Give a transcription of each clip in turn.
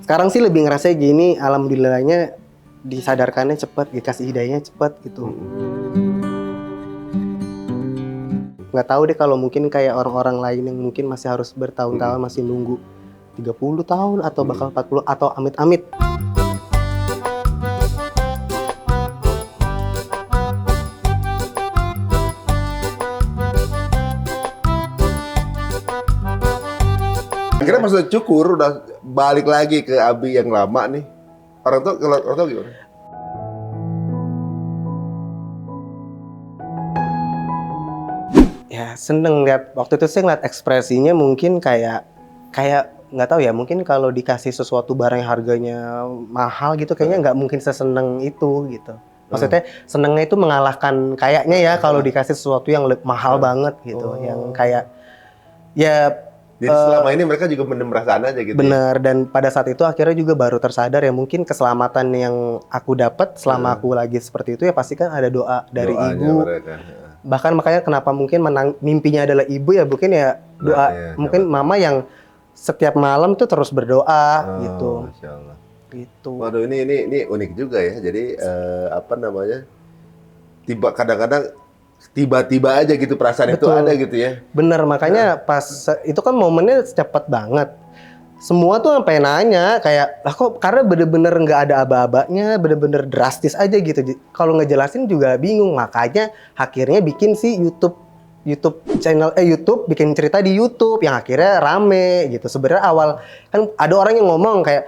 Sekarang sih lebih ngerasa gini, alhamdulillahnya disadarkannya cepat, dikasih hidayahnya cepat gitu. Nggak tahu deh kalau mungkin kayak orang-orang lain yang mungkin masih harus bertahun-tahun masih nunggu 30 tahun atau bakal 40 atau amit-amit. Akhirnya pas udah cukur, udah balik lagi ke Abi yang lama nih. Orang tuh gimana? Ya seneng lihat, waktu itu saya ngeliat ekspresinya mungkin kayak nggak tahu ya, mungkin kalau dikasih sesuatu barang yang harganya mahal gitu kayaknya nggak mungkin seseneng itu gitu. Maksudnya senengnya itu mengalahkan kayaknya ya kalau dikasih sesuatu yang mahal banget gitu, yang kayak ya. Jadi selama ini mereka juga merasaan aja gitu. Bener, dan pada saat itu akhirnya juga baru tersadar ya mungkin keselamatan yang aku dapat selama aku lagi seperti itu ya pasti kan ada doa dari ibu. Mereka. Bahkan makanya kenapa mungkin mimpinya adalah ibu ya mungkin ya doa mungkin mama yang setiap malam tuh terus berdoa gitu. Masya Allah. Gitu. Waduh ini unik juga ya. Jadi kadang-kadang tiba-tiba aja gitu perasaan itu ada gitu ya. Bener, makanya pas itu kan momennya cepet banget. Semua tuh sampai nanya kayak, lah kok karena bener-bener nggak ada aba-abanya, bener-bener drastis aja gitu. Kalau ngejelasin juga bingung, makanya akhirnya bikin sih YouTube channel YouTube, bikin cerita di YouTube yang akhirnya rame gitu. Sebenarnya awal kan ada orang yang ngomong kayak,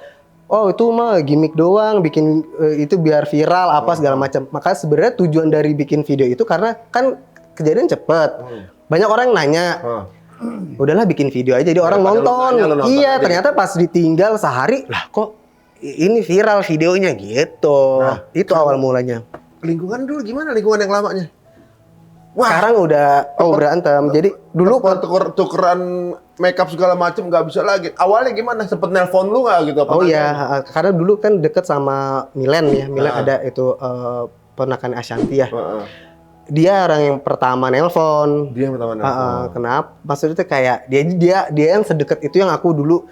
oh itu mah gimmick doang, bikin itu biar viral apa segala macam. Maka sebenarnya tujuan dari bikin video itu karena kan kejadian cepet. Banyak orang yang nanya, udahlah bikin video aja jadi orang nonton. Iya, ternyata pas ditinggal sehari, lah kok ini viral videonya gitu. Nah, itu awal mulanya. Lingkungan dulu gimana lingkungan yang lamanya? Wah, sekarang udah berantem. Jadi dulu tukeran makeup segala macam nggak bisa lagi. Awalnya gimana? Sempet nelpon lu nggak gitu? Oh iya, karena dulu kan deket sama Milen ya. Milen ada itu ponakan Ashanti ya. Dia orang yang pertama nelpon. Dia yang pertama nelpon. Kenapa? Maksudnya kayak dia yang sedekat itu yang aku dulu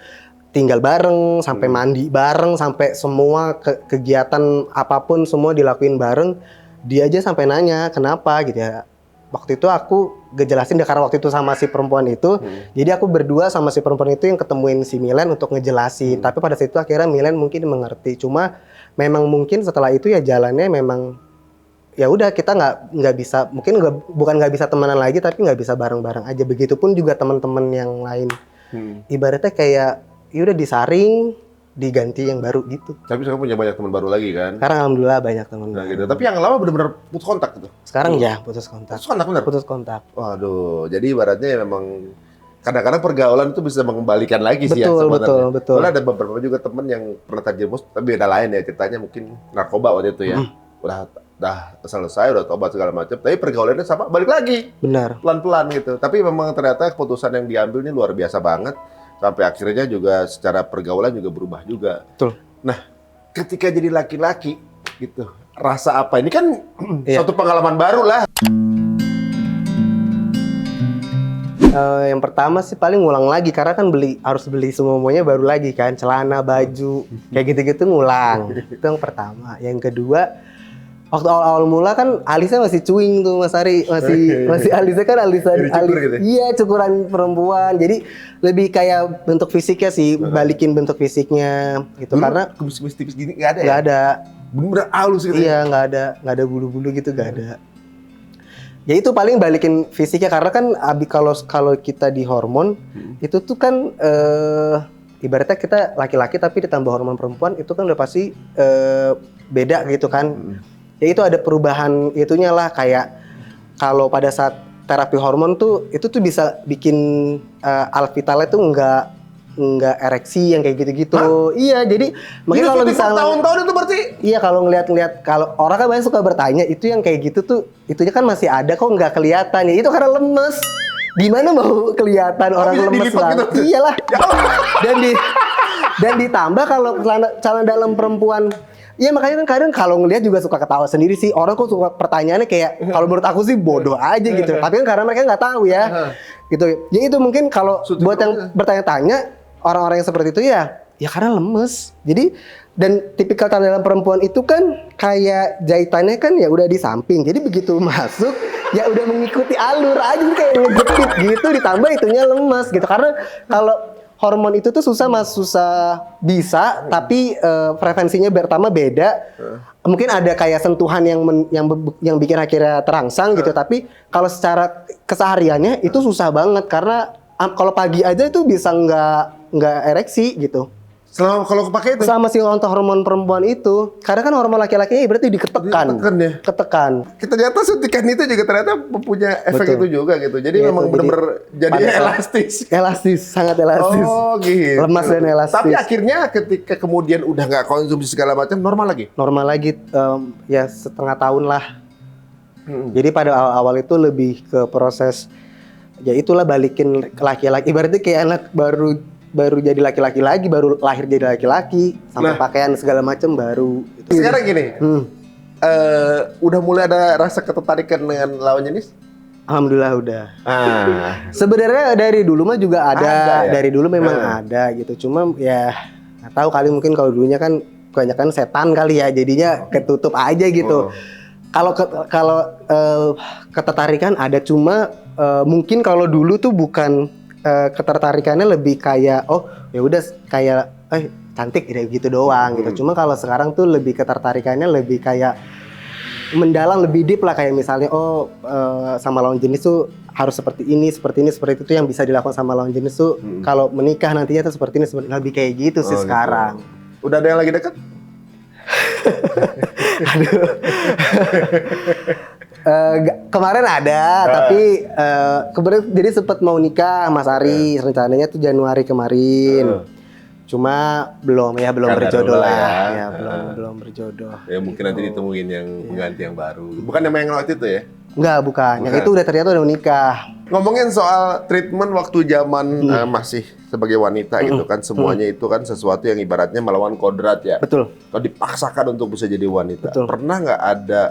tinggal bareng, sampai mandi bareng, sampai semua kegiatan apapun semua dilakuin bareng. Dia aja sampai nanya kenapa gitu ya. Waktu itu aku ngejelasin karena waktu itu sama si perempuan itu, jadi aku berdua sama si perempuan itu yang ketemuin si Milen untuk ngejelasin. Tapi pada saat itu akhirnya Milen mungkin mengerti. Cuma memang mungkin setelah itu ya jalannya memang ya udah kita nggak bisa, mungkin bukan nggak bisa temenan lagi, tapi nggak bisa bareng-bareng aja. Begitupun juga teman-teman yang lain. Ibaratnya kayak ya udah disaring, diganti yang baru gitu. Tapi sekarang punya banyak teman baru lagi kan? Sekarang alhamdulillah banyak teman. Nah, gitu. Tapi yang lama benar-benar putus kontak gitu? Sekarang ya putus kontak. Putus kontak benar? Putus kontak. Waduh, jadi ibaratnya memang kadang-kadang pergaulan itu bisa mengembalikan lagi sih ya sebenarnya. Betul. Soalnya ada beberapa juga temen yang pernah terjerumus, tapi beda lain ya ceritanya, mungkin narkoba waktu itu ya. Udah selesai, udah tobat segala macam, tapi pergaulannya sama, balik lagi. Benar. Pelan-pelan gitu. Tapi memang ternyata keputusan yang diambil ini luar biasa banget. Sampai akhirnya juga secara pergaulan juga berubah juga. Betul. Nah, ketika jadi laki-laki gitu, rasa apa? Ini kan suatu pengalaman baru lah. Yang pertama sih paling ngulang lagi karena kan harus beli semuanya baru lagi kan, celana, baju, kayak gitu-gitu ngulang. Itu yang pertama. Yang kedua, waktu awal-awal mula kan alisnya masih cuing tuh Mas Ari, masih alisnya kan alis gitu? Iya, cukuran perempuan. Jadi lebih kayak bentuk fisiknya sih, balikin bentuk fisiknya gitu. Dulu, karena kumis-kumis tipis gini nggak ada ya? Nggak ada. Bener-bener halus gitu. Iya, nggak ada bulu-bulu gitu, nggak ada. Ya itu paling balikin fisiknya karena kan kalau kita di hormon itu tuh kan ibaratnya kita laki-laki tapi ditambah hormon perempuan itu kan udah pasti beda gitu kan. Ya itu ada perubahan itunya lah, kayak kalau pada saat terapi hormon tuh itu tuh bisa bikin alvitalnya tuh nggak ereksi yang kayak gitu-gitu. Iya, jadi makanya kalau bisa tahun-tahun itu berarti. Iya, kalau ngeliat kalau orang kan banyak suka bertanya itu yang kayak gitu tuh itunya kan masih ada kok nggak kelihatan ya, itu karena lemes. Gimana mau kelihatan orang lemes banget? Gitu. Iyalah. Dan ditambah kalau celana dalam perempuan. Iya, makanya kan kadang kalau ngelihat juga suka ketawa sendiri sih. Orang kok suka pertanyaannya kayak kalau menurut aku sih bodoh aja gitu. Tapi kan karena mereka nggak tahu ya. Gitu. Ya itu mungkin kalau buat yang bertanya-tanya orang-orang yang seperti itu ya Ya karena lemes. Jadi dan tipikal dalam perempuan itu kan kayak jahitannya kan ya udah di samping. Jadi begitu masuk ya udah mengikuti alur aja kayak ngejepit gitu, ditambah itunya lemes gitu. Karena kalau hormon itu tuh susah bisa, tapi frekuensinya pertama beda. Mungkin ada kayak sentuhan yang bikin akhirnya terangsang gitu, tapi kalau secara kesehariannya itu susah banget karena kalau pagi aja itu bisa nggak ereksi gitu. Selama kalau kepake itu Sama si untuk hormon perempuan itu, karena kan hormon laki-lakinya berarti diketekan. Ditekan ya? Ketekan. ternyata suntikan itu juga ternyata mempunyai efek Betul. itu juga gitu. Jadi Iya, memang itu, benar-benar jadinya pada- elastis. Elastis, sangat elastis. Oh gitu. Lemas dan elastis. Tapi akhirnya ketika kemudian udah nggak konsumsi segala macam normal lagi. Normal lagi ya setengah tahun lah. Jadi pada awal itu lebih ke proses ya itulah balikin ke laki-laki. Ibaratnya kayak anak baru jadi laki-laki lagi, baru lahir jadi laki-laki, sampai Nah. pakaian segala macam baru. Sekarang gini, Hmm. udah mulai ada rasa ketertarikan dengan lawan jenis? Alhamdulillah udah. Sebenarnya Sebenarnya dari dulu mah juga ada, Ada ya? dari dulu memang ada gitu. Cuma ya nggak tahu kali mungkin kalau dulunya kan kebanyakan setan kali ya, jadinya ketutup aja gitu. Kalau ketertarikan ada, cuma mungkin kalau dulu tuh bukan ketertarikannya lebih kayak oh ya udah kayak cantik gitu doang gitu. Cuma kalau sekarang tuh lebih ketertarikannya lebih kayak mendalam, lebih deep lah, kayak misalnya sama lawan jenis tuh harus seperti ini seperti itu yang bisa dilakukan sama lawan jenis tuh kalau menikah nantinya tuh seperti ini lebih kayak gitu sih sekarang. Gitu. Udah ada yang lagi deket? Kemarin ada, tapi kebetulan jadi sempat mau nikah Mas Ari, rencananya tuh Januari kemarin. Cuma belum Karena berjodoh dulu lah. ya. Ya, belum berjodoh. Ya mungkin nanti ditemuin yang pengganti yang baru. Bukan yang waktu itu ya? Enggak, bukan. Yang itu udah ternyata udah menikah. Ngomongin soal treatment waktu zaman masih sebagai wanita gitu kan, semuanya itu kan sesuatu yang ibaratnya melawan kodrat ya. Betul. Atau dipaksakan untuk bisa jadi wanita. Betul. Pernah nggak ada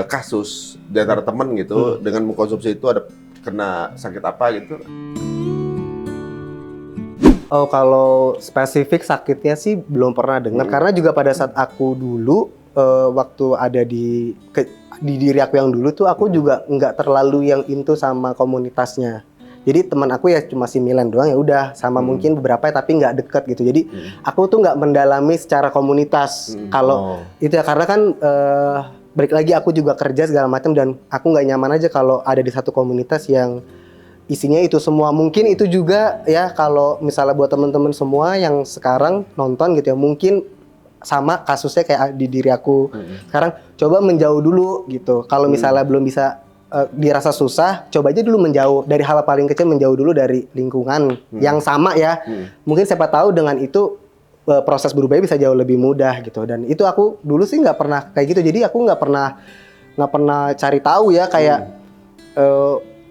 kasus di antara temen gitu dengan mengkonsumsi itu ada kena sakit apa gitu? Oh, kalau spesifik sakitnya sih belum pernah dengar, karena juga pada saat aku dulu waktu ada di diri aku yang dulu tuh aku juga nggak terlalu yang into sama komunitasnya. Jadi teman aku ya cuma si Milan doang, ya udah sama mungkin beberapa tapi nggak deket gitu. Jadi aku tuh nggak mendalami secara komunitas. Kalau itu ya karena kan balik lagi aku juga kerja segala macam dan aku nggak nyaman aja kalau ada di satu komunitas yang isinya itu semua. Mungkin itu juga ya kalau misalnya buat teman-teman semua yang sekarang nonton gitu ya, mungkin sama kasusnya kayak di diri aku. Sekarang coba menjauh dulu gitu. Kalau misalnya belum bisa dirasa susah, coba aja dulu menjauh dari hal paling kecil, menjauh dulu dari lingkungan yang sama ya. Mungkin siapa tahu dengan itu proses berubahnya bisa jauh lebih mudah gitu. Dan itu aku dulu sih nggak pernah kayak gitu. Jadi aku nggak pernah cari tahu ya kayak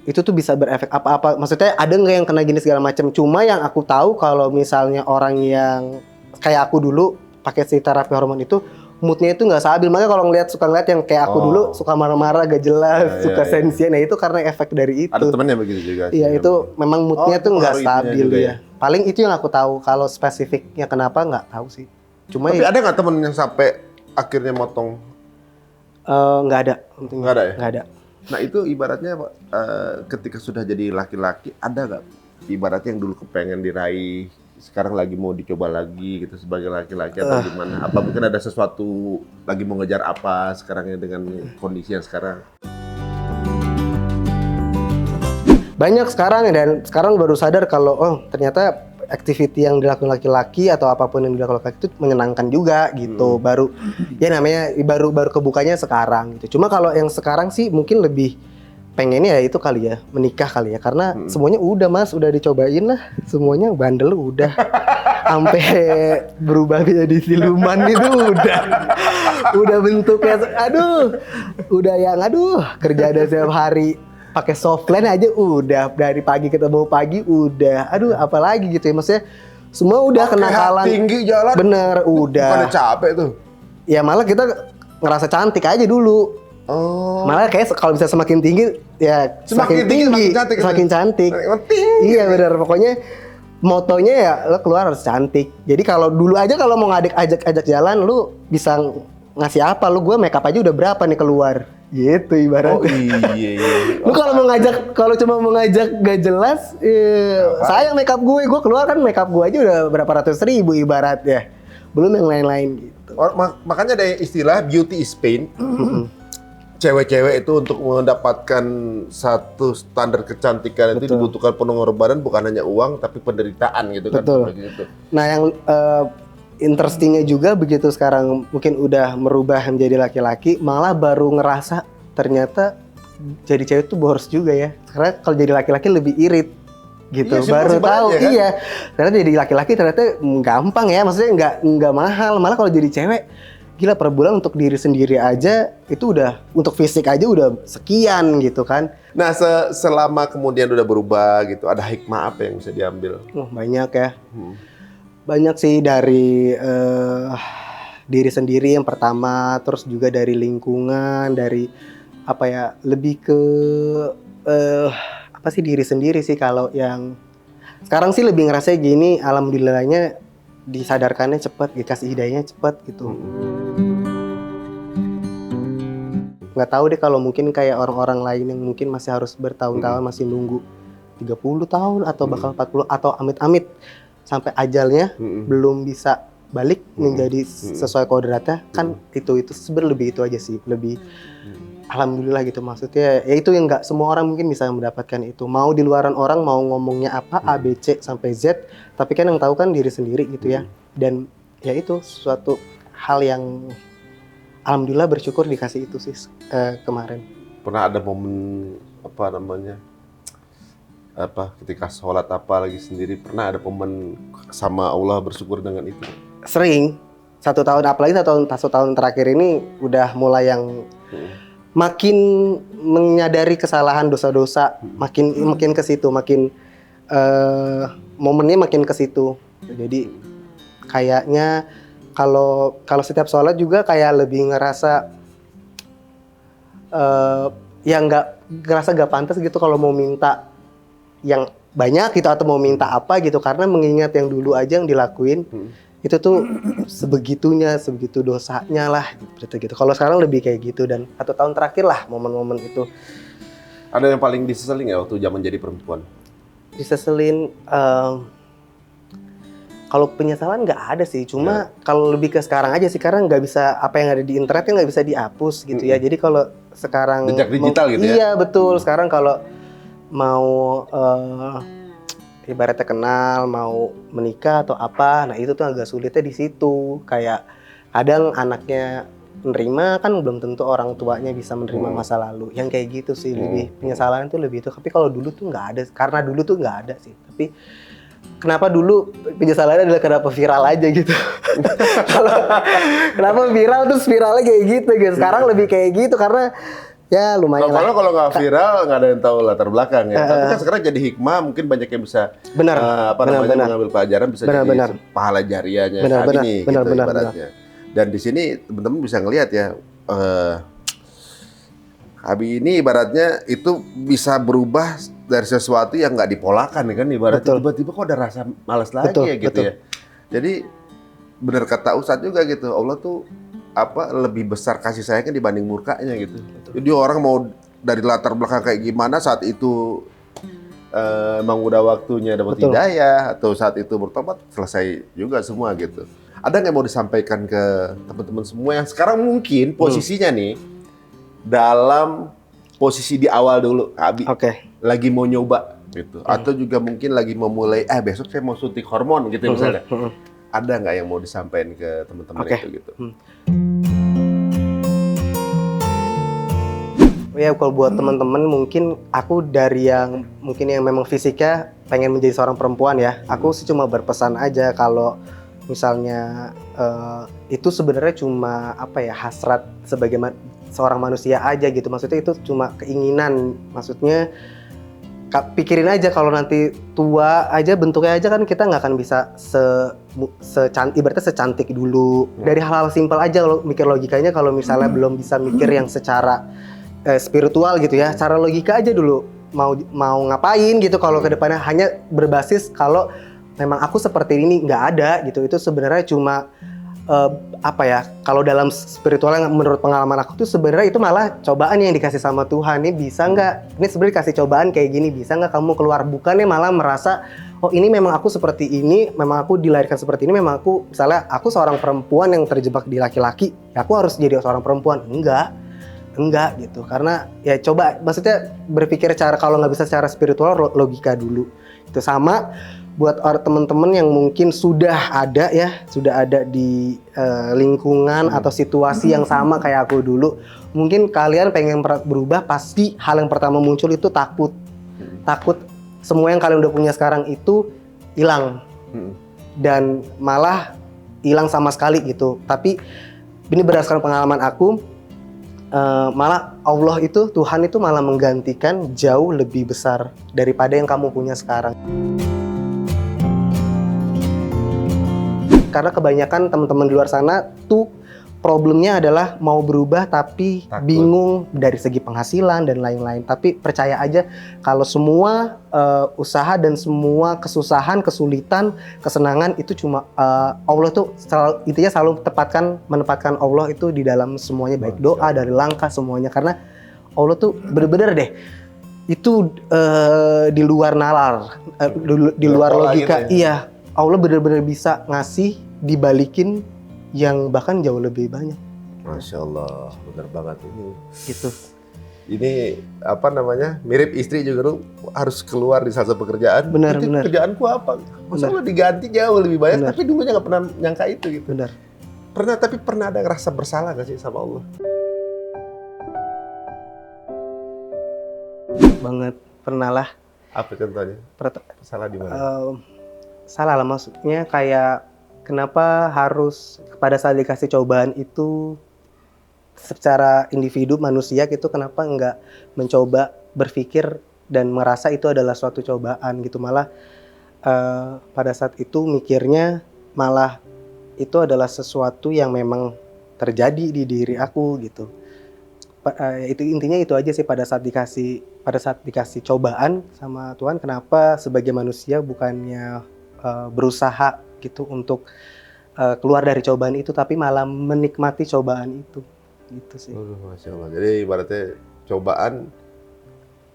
itu tuh bisa berefek apa-apa. Maksudnya ada nggak yang kena gini segala macam. Cuma yang aku tahu kalau misalnya orang yang kayak aku dulu pakai si terapi hormon itu moodnya itu nggak stabil. Makanya kalau suka ngeliat yang kayak aku dulu suka marah-marah, gak jelas, suka sensian. Nah itu karena efek dari itu. Ada temennya begitu juga. Iya itu memang moodnya tuh nggak pengaruh itunya stabil juga ya. Paling itu yang aku tahu. Kalau spesifiknya kenapa nggak tahu sih. Cuma Tapi ya, ada nggak temen yang sampai akhirnya motong? nggak ada. Nggak ada ya? Nggak ada. Nah itu ibaratnya ketika sudah jadi laki-laki ada nggak ibaratnya yang dulu kepengen diraih sekarang lagi mau dicoba lagi gitu sebagai laki-laki atau gimana? Apa mungkin ada sesuatu lagi mau ngejar apa sekarangnya dengan kondisi yang sekarang? Banyak sekarang dan sekarang baru sadar kalau ternyata activity yang dilakukan laki-laki atau apapun yang dilakukan laki-laki itu menyenangkan juga gitu. Baru ya namanya baru kebukanya sekarang gitu. Cuma kalau yang sekarang sih mungkin lebih pengennya ya itu kali ya, menikah kali ya, karena semuanya udah Mas, udah dicobain lah, semuanya bandel udah. Sampai berubah jadi siluman itu udah bentuknya kerja ada setiap hari pakai softline aja udah, dari pagi ketemu pagi udah, apalagi gitu ya, maksudnya semua udah kenakalan tinggi jalan bener udah. bukannya capek tuh. Ya malah kita ngerasa cantik aja dulu. Malah kayak kalau bisa semakin tinggi ya semakin tinggi, semakin cantik. Iya benar, pokoknya motonya ya lo keluar harus cantik. Jadi kalau dulu aja kalau mau ajak jalan lu bisa ngasih apa? Lu gue make up aja udah berapa nih keluar. Gitu ibaratnya. Oh iya. Lu kalau cuma mau ngajak gak jelas, sayang make up gue keluar kan make up gue aja udah berapa ratus ribu ibaratnya. Belum yang lain-lain gitu. Makanya ada istilah beauty is pain. Cewek-cewek itu untuk mendapatkan satu standar kecantikan itu dibutuhkan pengorbanan bukan hanya uang tapi penderitaan gitu kan. Betul. Gitu. Nah yang interestingnya juga begitu sekarang mungkin udah merubah menjadi laki-laki, malah baru ngerasa ternyata jadi cewek tuh boros juga ya. Karena kalau jadi laki-laki lebih irit gitu. Iya, baru tahu ya, kan? iya. Ternyata jadi laki-laki ternyata gampang ya, maksudnya nggak mahal. Malah kalau jadi cewek gila per bulan untuk diri sendiri aja itu udah untuk fisik aja udah sekian gitu kan. Nah, selama kemudian udah berubah gitu, ada hikmah apa yang bisa diambil? Banyak ya. Banyak sih dari diri sendiri yang pertama, terus juga dari lingkungan, dari apa ya, lebih ke apa sih diri sendiri sih. Kalau yang sekarang sih lebih ngerasa gini, alhamdulillahnya disadarkannya cepat, dikasih hidayahnya cepat gitu. Nggak tahu deh kalau mungkin kayak orang-orang lain yang mungkin masih harus bertahun-tahun masih nunggu 30 tahun atau bakal 40 atau amit-amit sampai ajalnya belum bisa balik menjadi sesuai kodratnya kan. Itu sebenarnya lebih itu aja sih, lebih alhamdulillah gitu. Maksudnya ya itu yang nggak semua orang mungkin bisa mendapatkan itu. Mau di luaran orang mau ngomongnya apa A B C sampai Z, tapi kan yang tahu kan diri sendiri gitu ya. Dan ya itu suatu hal yang alhamdulillah bersyukur dikasih itu sih kemarin. Pernah ada momen ketika sholat apa lagi sendiri, pernah ada momen sama Allah bersyukur dengan itu? Sering. 1 tahun, apalagi 1 tahun terakhir ini udah mulai yang makin menyadari kesalahan dosa-dosa, makin ke situ, makin momennya makin ke situ. Jadi kayaknya kalau setiap sholat juga kayak lebih ngerasa ya ngerasa gak pantas gitu kalau mau minta yang banyak gitu atau mau minta apa gitu, karena mengingat yang dulu aja yang dilakuin itu tuh sebegitu dosanya lah gitu. Kalau sekarang lebih kayak gitu. Dan 1 tahun terakhir lah momen-momen itu. Ada yang paling diseselin nggak waktu zaman jadi perempuan? Diseselin kalau penyesalan nggak ada sih, cuma kalau lebih ke sekarang aja sih, karena nggak bisa apa yang ada di internet kan nggak bisa dihapus gitu ya. Jadi kalau sekarang jejak digital gitu ya? Iya betul. Sekarang kalau mau ibaratnya kenal, mau menikah atau apa, nah itu tuh agak sulitnya di situ. Kayak kadang anaknya menerima kan belum tentu orang tuanya bisa menerima masa lalu. Yang kayak gitu sih, lebih penyesalan tuh lebih itu. Tapi kalau dulu tuh nggak ada, karena dulu tuh nggak ada sih. Tapi kenapa dulu penyesalannya adalah kenapa viral aja gitu. Kenapa viral terus viralnya kayak gitu. Sekarang lebih kayak gitu karena ya lumayan lah. Kalau nggak viral nggak ada yang tahu latar belakang ya. Tapi kan sekarang jadi hikmah, mungkin banyak yang bisa mengambil pelajaran, bisa jadi pahala jariahnya. Benar. Dan di sini teman-teman bisa ngelihat ya, Abi ini ibaratnya itu bisa berubah dari sesuatu yang nggak dipolakan kan, ibaratnya tiba-tiba kok ada rasa malas lagi ya gitu ya. Jadi benar kata Ustadz juga gitu, Allah tuh lebih besar kasih sayangnya dibanding murkanya gitu. Jadi orang mau dari latar belakang kayak gimana, saat itu emang udah waktunya dapat hidayah atau saat itu bertobat, selesai juga semua gitu. Ada nggak mau disampaikan ke teman-teman semua yang sekarang mungkin posisinya nih dalam posisi di awal dulu, Abi lagi mau nyoba gitu, atau juga mungkin lagi mau mulai besok saya mau suntik hormon gitu misalnya. Ada nggak yang mau disampaikan ke teman-teman itu gitu? Ya kalau buat teman-teman mungkin aku dari yang mungkin yang memang fisiknya pengen menjadi seorang perempuan ya. Aku sih cuma berpesan aja kalau misalnya itu sebenarnya cuma hasrat sebagai seorang manusia aja gitu. Maksudnya itu cuma keinginan. Maksudnya pikirin aja kalau nanti tua aja bentuknya aja kan kita nggak akan bisa ibaratnya secantik dulu. Dari hal-hal simpel aja kalau mikir logikanya, kalau misalnya belum bisa mikir yang secara spiritual gitu ya, cara logika aja dulu mau ngapain gitu kalau kedepannya hanya berbasis kalau memang aku seperti ini, nggak ada gitu. Itu sebenarnya cuma apa ya, kalau dalam spiritual yang menurut pengalaman aku tuh sebenarnya itu malah cobaan yang dikasih sama Tuhan. Ini bisa nggak, ini sebenarnya dikasih cobaan kayak gini, bisa nggak kamu keluar, bukannya malah merasa oh ini memang aku seperti ini, memang aku dilahirkan seperti ini, memang aku, misalnya aku seorang perempuan yang terjebak di laki-laki, ya aku harus jadi seorang perempuan. Enggak gitu, karena ya coba, maksudnya berpikir cara, kalau nggak bisa secara spiritual, logika dulu. Itu sama buat teman-teman yang mungkin sudah ada di lingkungan atau situasi yang sama kayak aku dulu. Mungkin kalian pengen berubah, pasti hal yang pertama muncul itu takut semua yang kalian udah punya sekarang itu hilang, dan malah hilang sama sekali gitu. Tapi ini berdasarkan pengalaman aku, malah Allah itu, Tuhan itu malah menggantikan jauh lebih besar daripada yang kamu punya sekarang. Karena kebanyakan teman-teman di luar sana tuh problemnya adalah mau berubah tapi takut, bingung dari segi penghasilan dan lain-lain. Tapi percaya aja kalau semua usaha dan semua kesusahan, kesulitan, kesenangan itu cuma Allah tuh intinya selalu menempatkan Allah itu di dalam semuanya, baik doa, dari langkah, semuanya. Karena Allah tuh bener-bener deh itu di luar nalar, di luar logika. Gitu ya? Iya, Allah benar-benar bisa ngasih, dibalikin yang bahkan jauh lebih banyak. Masya Allah, benar banget ini. Gitu. Ini apa namanya, mirip istri juga, lu harus keluar di salah satu pekerjaan. Benar. Kerjaanku apa? Masa lu diganti jauh lebih banyak, Benar. tapi dulunya nggak pernah nyangka itu gitu. Benar. Pernah ada ngerasa bersalah nggak sih sama Allah? Banget, pernah lah. Apa contohnya? Salah di mana? Salah lah, maksudnya kayak kenapa harus pada saat dikasih cobaan itu secara individu manusia gitu, kenapa nggak mencoba berpikir dan merasa itu adalah suatu cobaan gitu, malah pada saat itu mikirnya malah itu adalah sesuatu yang memang terjadi di diri aku gitu. Itu intinya itu aja sih, pada saat dikasih cobaan sama Tuhan, kenapa sebagai manusia bukannya berusaha gitu untuk keluar dari cobaan itu, tapi malah menikmati cobaan itu, gitu sih. Masya Allah. Jadi ibaratnya cobaan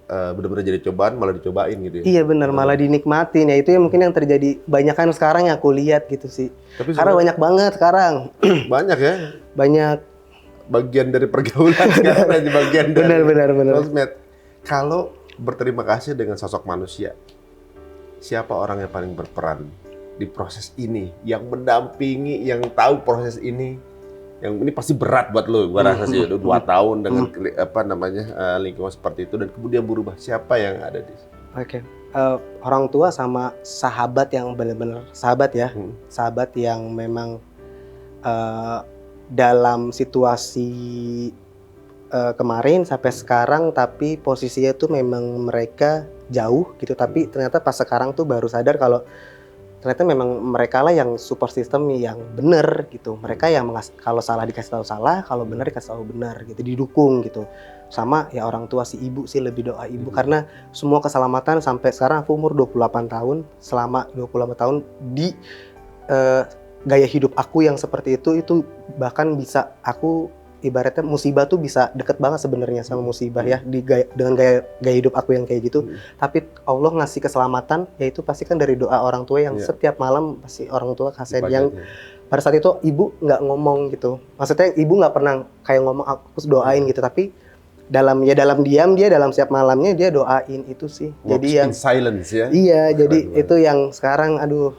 benar-benar jadi cobaan, malah dicobain gitu ya? Iya benar, malah dinikmatin. Ya itu yang mungkin yang terjadi banyak kan sekarang yang aku lihat gitu sih. Tapi karena banyak banget sekarang. Banyak ya? Banyak. Bagian dari pergaulan sekarang aja, bagian dari Benar. sosmed. Kalau berterima kasih dengan sosok manusia, siapa orang yang paling berperan di proses ini, yang mendampingi, yang tahu proses ini, yang ini pasti berat buat lo, gua rasa sih, 2 tahun dengan lingkungan seperti itu, dan kemudian berubah, siapa yang ada di sini? Oke. Orang tua sama sahabat yang benar-benar sahabat ya, sahabat yang memang dalam situasi kemarin sampai sekarang, tapi posisinya tuh memang mereka jauh gitu, tapi ternyata pas sekarang tuh baru sadar kalau ternyata memang mereka lah yang support system yang bener gitu. Mereka yang kalau salah dikasih tahu salah, kalau benar dikasih tahu benar gitu, didukung gitu. Sama ya orang tua, si ibu sih, lebih doa ibu, karena semua keselamatan sampai sekarang aku umur 28 tahun, selama 28 tahun di gaya hidup aku yang seperti itu bahkan bisa aku ibaratnya musibah tuh bisa deket banget sebenarnya sama musibah ya, dengan gaya hidup aku yang kayak gitu. Tapi Allah ngasih keselamatan, yaitu pasti kan dari doa orang tua yang setiap malam pasti orang tua kasih, yang pada saat itu ibu nggak ngomong gitu, maksudnya ibu nggak pernah kayak ngomong aku doain gitu, tapi dalam diam dia dalam setiap malamnya dia doain itu sih. Jadi yang silence ya. Iya, jadi itu yang sekarang aduh.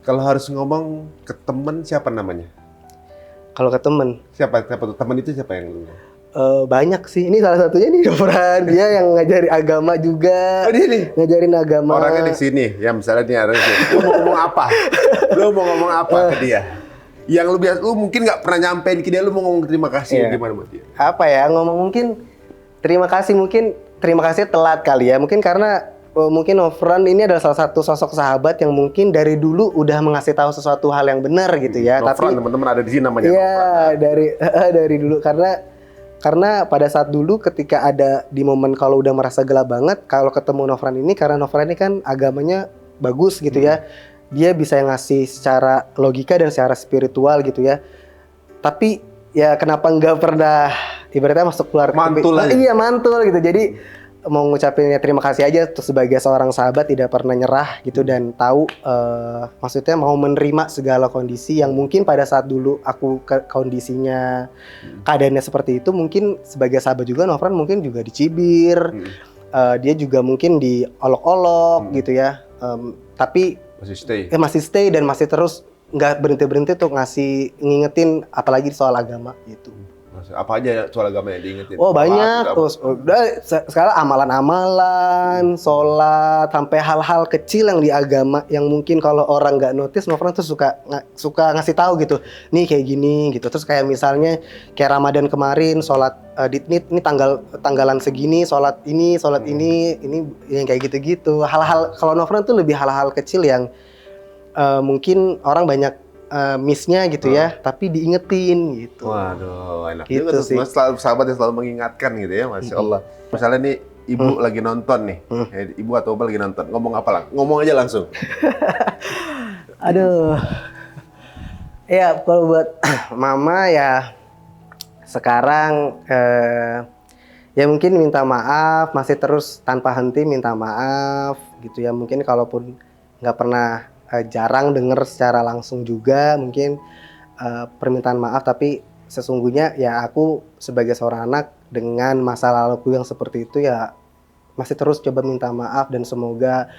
Kalau harus ngomong ke temen, siapa namanya? Kalau ke temen, siapa tuh temen itu, siapa yang lu? Banyak sih, ini salah satunya nih Dofran, dia yang ngajarin agama juga. Oh, dia nih ngajarin agama. orangnya di sini ya, misalnya nih ada lu mau ngomong apa? Lu mau ngomong apa ke dia? Yang lu mungkin nggak pernah nyampein ke dia, lu mau ngomong terima kasih gimana buat dia? Apa ya, ngomong mungkin terima kasih telat kali ya, mungkin karena mungkin Nofran ini adalah salah satu sosok sahabat yang mungkin dari dulu udah mengasih tahu sesuatu hal yang benar gitu ya. Nofran, tapi teman-teman ada di sini namanya. Iya, dari dulu, karena pada saat dulu ketika ada di momen kalau udah merasa gelap banget, kalau ketemu Nofran ini, karena Nofran ini kan agamanya bagus gitu ya. dia bisa ngasih secara logika dan secara spiritual gitu ya. Tapi ya kenapa nggak pernah ibaratnya masuk keluar Mantul aja. Iya mantul gitu. Jadi mau ngucapinnya terima kasih aja tuh sebagai seorang sahabat tidak pernah nyerah gitu dan tahu maksudnya mau menerima segala kondisi yang mungkin pada saat dulu aku kondisinya keadaannya seperti itu, mungkin sebagai sahabat juga Nofran mungkin juga dicibir, dia juga mungkin diolok-olok gitu ya, tapi masih stay dan masih terus nggak berhenti tuh ngingetin apalagi soal agama gitu. Apa aja soal agama yang diingetin? Oh banyak, terus udah sekarang amalan-amalan, sholat, sampai hal-hal kecil yang di agama yang mungkin kalau orang nggak notice, Nofran tuh suka ngasih tahu gitu, nih kayak gini gitu. Terus kayak misalnya kayak Ramadan kemarin, sholat ini tanggalan segini, sholat ini yang kayak gitu-gitu. Hal-hal kalau Nofran tuh lebih hal-hal kecil yang mungkin orang banyak miss-nya gitu ya, tapi diingetin gitu. Waduh, enak gitu juga tuh. sih. Selalu sahabat yang selalu mengingatkan gitu ya, Masya Allah. Misalnya nih, ibu lagi nonton nih, ibu atau bapak lagi nonton, ngomong apa lah? Ngomong aja langsung. Aduh. Ya kalau buat mama ya sekarang ya mungkin minta maaf, masih terus tanpa henti minta maaf gitu ya. Mungkin kalaupun nggak pernah jarang dengar secara langsung juga mungkin permintaan maaf, tapi sesungguhnya ya aku sebagai seorang anak dengan masa laluku yang seperti itu ya masih terus coba minta maaf dan semoga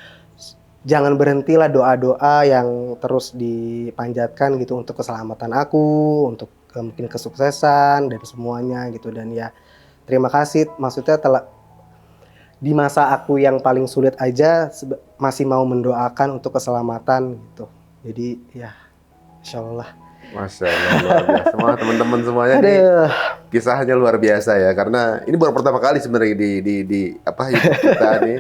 jangan berhentilah doa-doa yang terus dipanjatkan gitu untuk keselamatan aku, untuk mungkin kesuksesan dan semuanya gitu. Dan ya terima kasih, maksudnya telah di masa aku yang paling sulit aja masih mau mendoakan untuk keselamatan gitu. Jadi ya Insya Allah. Masya Allah, luar biasa. Semua teman-teman semuanya nih kisahnya luar biasa ya, karena ini baru pertama kali sebenarnya di YouTube kita nih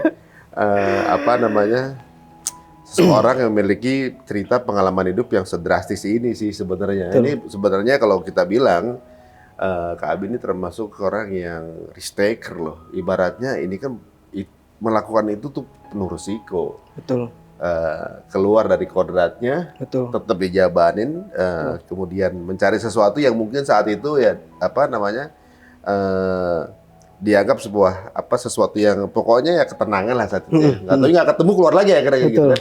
seseorang yang memiliki cerita pengalaman hidup yang sedrastis ini sih sebenarnya. Ini sebenarnya kalau kita bilang Kak Abi ini termasuk orang yang risk taker loh. Ibaratnya ini kan melakukan itu tuh penuh risiko. Betul. Keluar dari kodratnya, betul, tetap dijabanin, kemudian mencari sesuatu yang mungkin saat itu ya dianggap sesuatu yang pokoknya ya ketenangan lah saat itu. Nggak ketemu keluar lagi ya kayak gitu.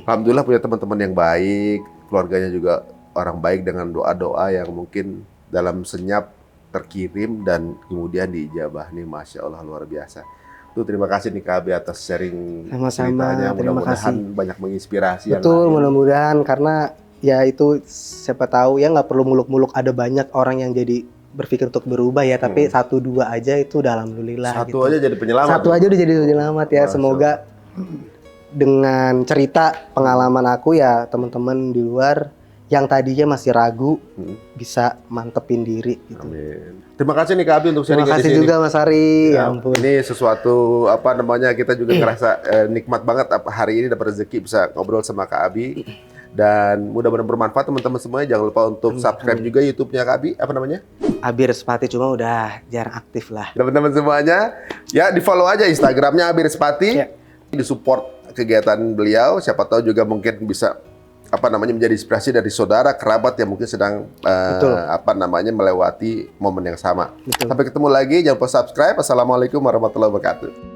Alhamdulillah punya teman-teman yang baik, keluarganya juga orang baik dengan doa-doa yang mungkin dalam senyap terkirim dan kemudian diijabah nih, Masya Allah luar biasa. Tuh terima kasih nih Kak Abi atas sharing ceritanya, mudah-mudahan banyak menginspirasi. Betul, mudah-mudahan karena ya itu siapa tahu ya nggak perlu muluk-muluk ada banyak orang yang jadi berpikir untuk berubah ya, tapi 1-2 aja itu udah alhamdulillah. Satu aja jadi penyelamat. Satu aja udah jadi penyelamat ya. Semoga dengan cerita pengalaman aku ya teman-teman di luar yang tadinya masih ragu bisa mantepin diri gitu. Amin. Terima kasih nih Kak Abi untuk sharing. Terima kasih juga Mas Ari. Ya ampun. Ini sesuatu kita juga ngerasa nikmat banget hari ini dapat rezeki bisa ngobrol sama Kak Abi. Dan mudah-mudahan bermanfaat teman-teman semuanya. Jangan lupa untuk subscribe juga YouTube-nya Kak Abi. Apa namanya? Abi Respati, cuma udah jarang aktif lah. Teman-teman semuanya, ya di follow aja Instagramnya Abi Respati. Ya. Di support kegiatan beliau. Siapa tahu juga mungkin bisa menjadi inspirasi dari saudara kerabat yang mungkin sedang melewati momen yang sama. Betul. Sampai ketemu lagi, jangan lupa subscribe. Assalamualaikum warahmatullahi wabarakatuh.